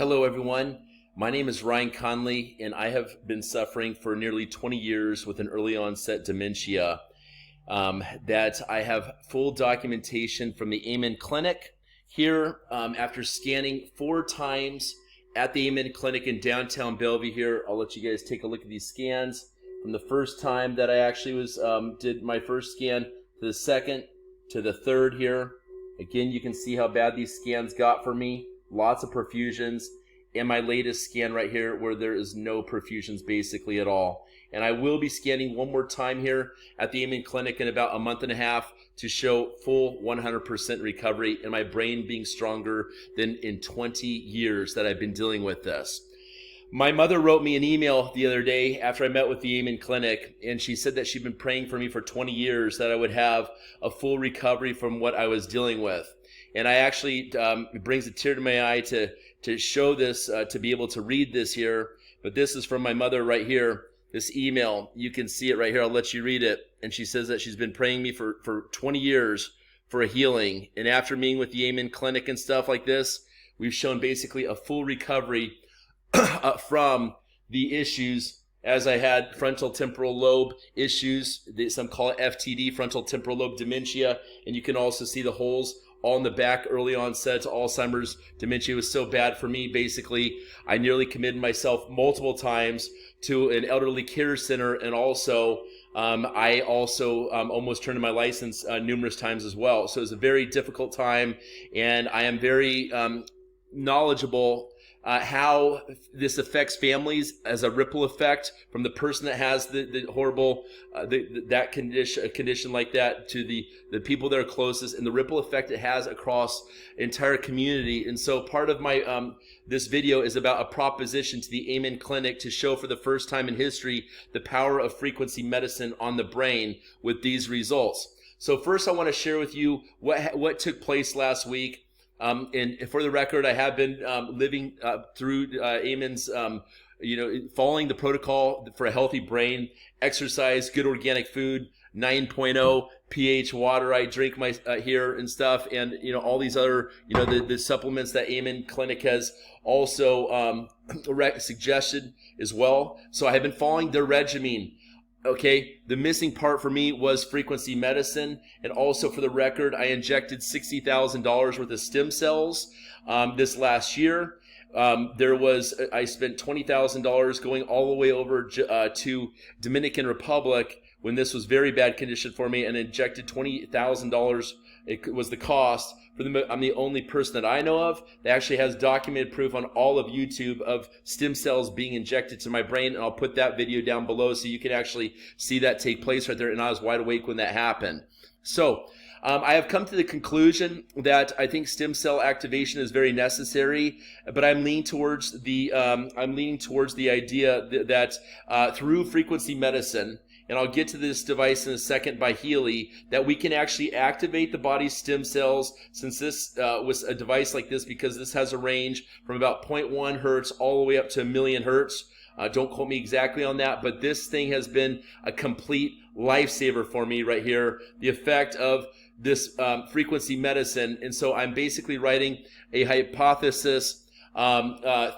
Hello everyone, my name is Ryan Conley and I have been suffering for nearly 20 years with an early onset dementia that I have full documentation from the Amen Clinic here after scanning 4 times at the Amen Clinic in downtown Bellevue here. I'll let you guys take a look at these scans from the first time that I actually did my first scan to the second to the third here. Again, you can see how bad these scans got for me. Lots of perfusions, and my latest scan right here where there is no perfusions basically at all. And I will be scanning one more time here at the Amen Clinic in about a month and a half to show full 100% recovery and my brain being stronger than in 20 years that I've been dealing with this. My mother wrote me an email the other day after I met with the Amen Clinic, and she said that she'd been praying for me for 20 years that I would have a full recovery from what I was dealing with. And I actually, it brings a tear to my eye to show this, to be able to read this here. But this is from my mother right here, this email. You can see it right here. I'll let you read it. And she says that she's been praying me for 20 years for a healing. And after meeting with the Amen Clinic and stuff like this, we've shown basically a full recovery from the issues, as I had frontal temporal lobe issues. Some call it FTD, frontal temporal lobe dementia. And you can also see the holes all in the back, early onset Alzheimer's dementia. Was so bad for me. Basically, I nearly committed myself multiple times to an elderly care center, and also I also almost turned in my license numerous times as well. So it was a very difficult time, and I am very knowledgeable how this affects families as a ripple effect from the person that has the horrible that condition like that to the people that are closest, and the ripple effect it has across entire community. And so part of my this video is about a proposition to the Amen Clinic to show for the first time in history the power of frequency medicine on the brain with these results. So first I want to share with you what took place last week. And for the record, I have been living through Amen's, following the protocol for a healthy brain, exercise, good organic food, 9.0 pH water I drink my here and stuff, and all these other the supplements that Amen Clinic has also suggested as well. So I have been following their regimen. Okay, the missing part for me was frequency medicine, and also for the record, I injected $60,000 worth of stem cells this last year. I spent $20,000 going all the way over to Dominican Republic when this was very bad condition for me, and injected $20,000. It was the cost. I'm the only person that I know of that actually has documented proof on all of YouTube of stem cells being injected to my brain, and I'll put that video down below so you can actually see that take place right there, and I was wide awake when that happened. So I have come to the conclusion that I think stem cell activation is very necessary, but I'm leaning towards the idea that through frequency medicine, and I'll get to this device in a second by Healy, that we can actually activate the body's stem cells, since this was a device like this, because this has a range from about 0.1 hertz all the way up to 1,000,000 hertz. Don't quote me exactly on that, but this thing has been a complete lifesaver for me right here, the effect of this frequency medicine. And so I'm basically writing a hypothesis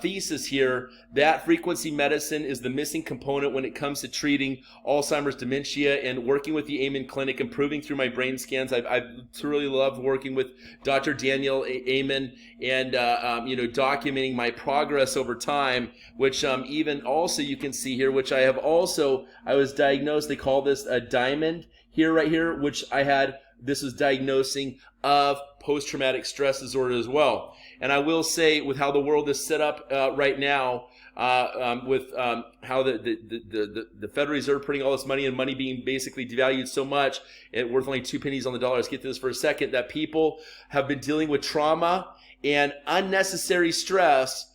thesis here that frequency medicine is the missing component when it comes to treating Alzheimer's dementia, and working with the Amen Clinic, improving through my brain scans. I've truly loved working with Dr. Daniel Amen and documenting my progress over time, which even also you can see here, which I was diagnosed, they call this a diamond here, right here, which this was diagnosing of post-traumatic stress disorder as well. And I will say, with how the world is set up right now, with how the Federal Reserve putting all this money, and money being basically devalued so much, and worth only 2 pennies on the dollar. Let's get to this for a second. That people have been dealing with trauma and unnecessary stress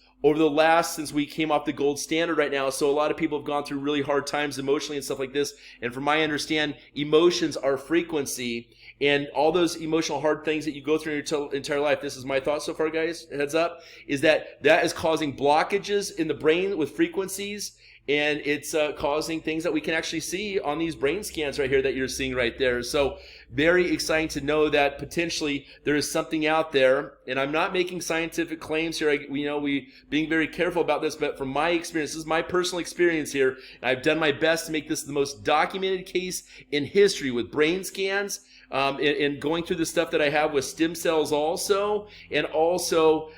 since we came off the gold standard right now. So a lot of people have gone through really hard times emotionally and stuff like this. And from my understanding, emotions are frequency, and all those emotional hard things that you go through in your entire life, this is my thought so far, guys, heads up, is that is causing blockages in the brain with frequencies, and it's causing things that we can actually see on these brain scans right here that you're seeing right there. So very exciting to know that potentially there is something out there. And I'm not making scientific claims here. We being very careful about this, but from my experience, this is my personal experience here. And I've done my best to make this the most documented case in history with brain scans. And going through the stuff that I have with stem cells also, and also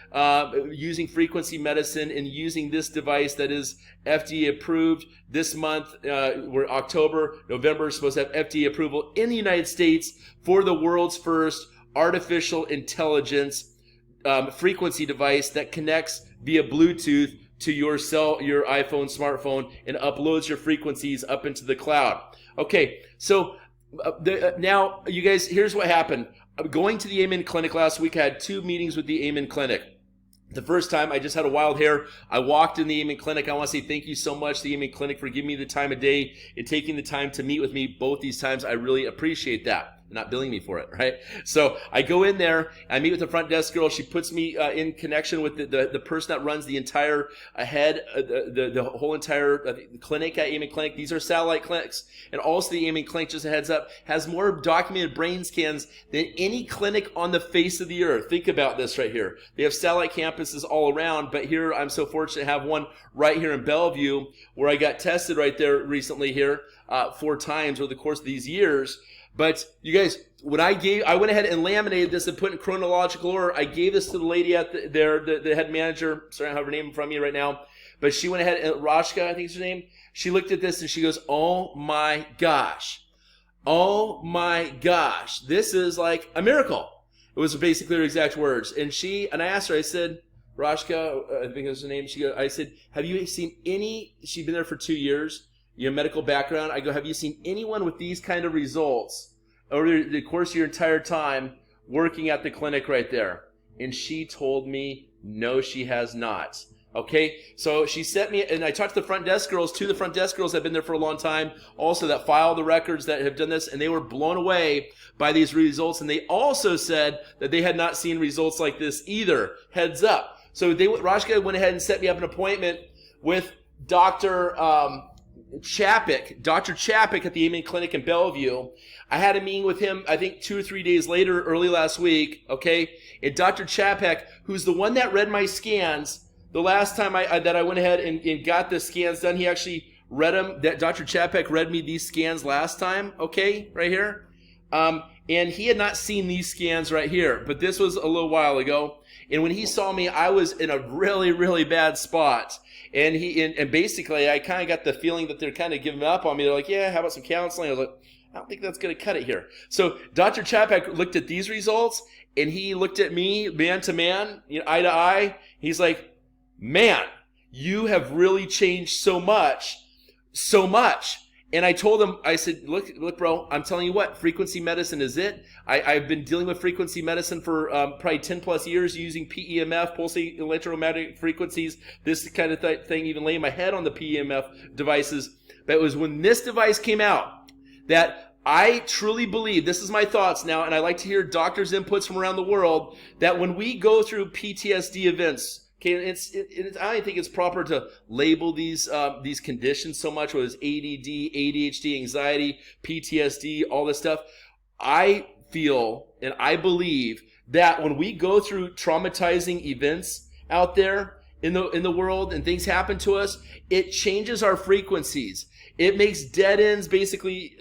using frequency medicine and using this device that is FDA approved this month. We're October, November, supposed to have FDA approval in the United States for the world's first artificial intelligence frequency device that connects via Bluetooth to your iPhone, smartphone, and uploads your frequencies up into the cloud. Okay, so now, you guys, here's what happened. Going to the Amen Clinic last week, I had 2 meetings with the Amen Clinic. The first time, I just had a wild hair. I walked in the Amen Clinic. I want to say thank you so much to the Amen Clinic for giving me the time of day and taking the time to meet with me both these times. I really appreciate that. Not billing me for it, right? So I go in there, I meet with the front desk girl. She puts me in connection with the person that runs the entire the whole entire clinic at Amen Clinic. These are satellite clinics. And also the Amen Clinic, just a heads up, has more documented brain scans than any clinic on the face of the earth. Think about this right here. They have satellite campuses all around, but here I'm so fortunate to have one right here in Bellevue where I got tested right there recently here 4 times over the course of these years. But you guys, when I went ahead and laminated this and put in chronological order. I gave this to the lady at the head manager. Sorry, I don't have her name from me right now. But she went ahead, and Rashka, I think is her name. She looked at this and she goes, "Oh my gosh. Oh my gosh. This is like a miracle." It was basically her exact words. And I asked her, I said, Rashka, I think is her name. I said, "Have you seen any," she'd been there for 2 years, medical background. I go, "Have you seen anyone with these kind of results over the course of your entire time working at the clinic right there?" And she told me, no, she has not. Okay, so she sent me, and I talked to the front desk girls, the front desk girls that have been there for a long time, also that file the records that have done this, and they were blown away by these results. And they also said that they had not seen results like this either. Heads up. So Rashka went ahead and set me up an appointment with Dr. Chapik at the Amen Clinic in Bellevue. I had a meeting with him, I think 2 or 3 days later, early last week, okay? And Dr. Chapik, who's the one that read my scans, the last time that I went ahead and got the scans done, he actually read them. That Dr. Chapik read me these scans last time, okay, right here. And he had not seen these scans right here, but this was a little while ago. And when he saw me, I was in a really, really bad spot. And basically, I kind of got the feeling that they're kind of giving up on me. They're like, "Yeah, how about some counseling?" I was like, "I don't think that's going to cut it here." So Dr. Chapik looked at these results, and he looked at me man to man, eye to eye. He's like, "Man, you have really changed so much, so much." And I told him, I said, look, bro, I'm telling you what, frequency medicine is it. I've been dealing with frequency medicine for probably 10 plus years using PEMF, pulsing electromagnetic frequencies, this kind of thing, even laying my head on the PEMF devices. But it was when this device came out that I truly believe, this is my thoughts now, and I like to hear doctors' inputs from around the world, that when we go through PTSD events, okay, I don't think it's proper to label these conditions so much, whether it's ADD, ADHD, anxiety, PTSD, all this stuff. I feel and I believe that when we go through traumatizing events out there in the world and things happen to us, it changes our frequencies. It makes dead ends basically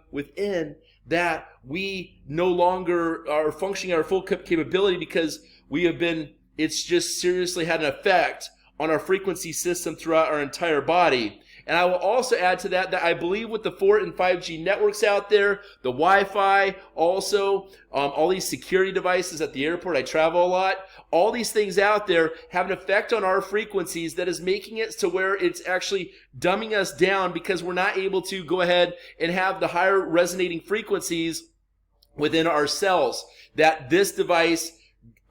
within that we no longer are functioning at our full capability because we have been. It's just seriously had an effect on our frequency system throughout our entire body. And I will also add to that I believe with the 4 and 5G networks out there, the Wi-Fi, also all these security devices at the airport, I travel a lot, all these things out there have an effect on our frequencies that is making it to where it's actually dumbing us down because we're not able to go ahead and have the higher resonating frequencies within our cells. That this device,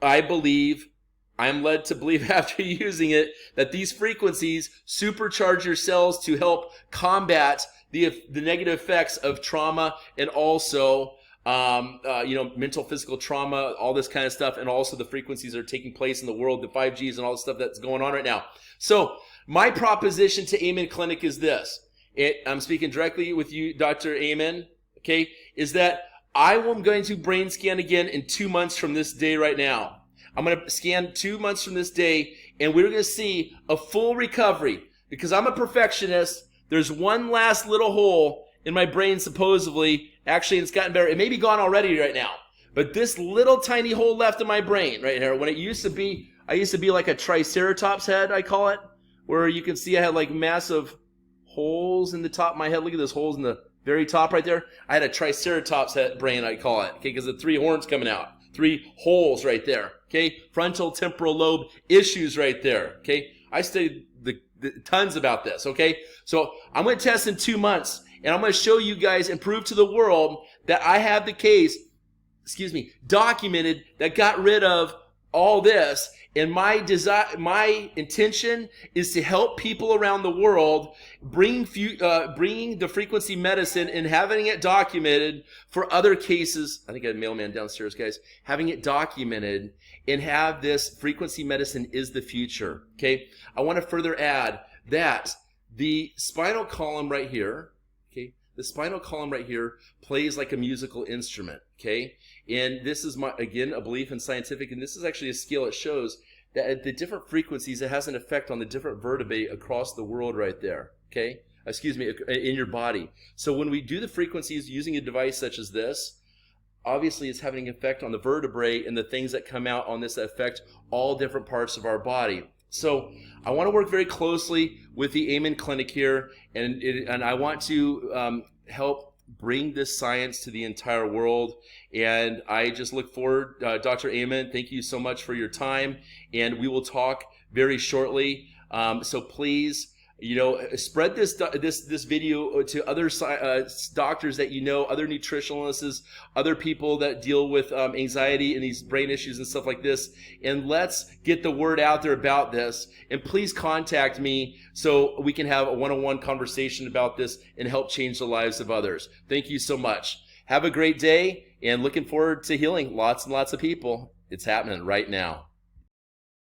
I believe, I'm led to believe after using it that these frequencies supercharge your cells to help combat the negative effects of trauma and also mental, physical trauma, all this kind of stuff, and also the frequencies that are taking place in the world, the 5Gs and all the stuff that's going on right now. So my proposition to Amen Clinic is this. I'm speaking directly with you, Dr. Amen, okay, is that I am going to brain scan again in 2 months from this day right now. I'm going to scan 2 months from this day, and we're going to see a full recovery. Because I'm a perfectionist, there's one last little hole in my brain supposedly. Actually, it's gotten better. It may be gone already right now. But this little tiny hole left in my brain right here, when it used to be, I used to be like a triceratops head, I call it, where you can see I had like massive holes in the top of my head. Look at those holes in the very top right there. I had a triceratops head brain, I call it, okay, because the 3 horns coming out. 3 holes right there, okay? Frontal temporal lobe issues right there, okay? I studied tons about this, okay? So I'm going to test in 2 months, and I'm going to show you guys and prove to the world that I have the case, documented, that got rid of all this. And my intention is to help people around the world bringing the frequency medicine and having it documented for other cases. I think I had a mailman downstairs, guys. Having it documented and have this frequency medicine is the future. Okay. I want to further add that the spinal column right here, okay, the spinal column right here plays like a musical instrument. Okay. And this is again, a belief in scientific, and this is actually a scale. It shows that at the different frequencies, it has an effect on the different vertebrae across the world right there, okay? In your body. So when we do the frequencies using a device such as this, obviously it's having an effect on the vertebrae and the things that come out on this that affect all different parts of our body. So I want to work very closely with the Amen Clinic here, and I want to help bring this science to the entire world. And I just look forward, Dr. Amen, thank you so much for your time, and we will talk very shortly. So please, spread this video to other doctors that you know, other nutritionalists, other people that deal with anxiety and these brain issues and stuff like this. And let's get the word out there about this. And please contact me so we can have a one-on-one conversation about this and help change the lives of others. Thank you so much. Have a great day, and looking forward to healing lots and lots of people. It's happening right now.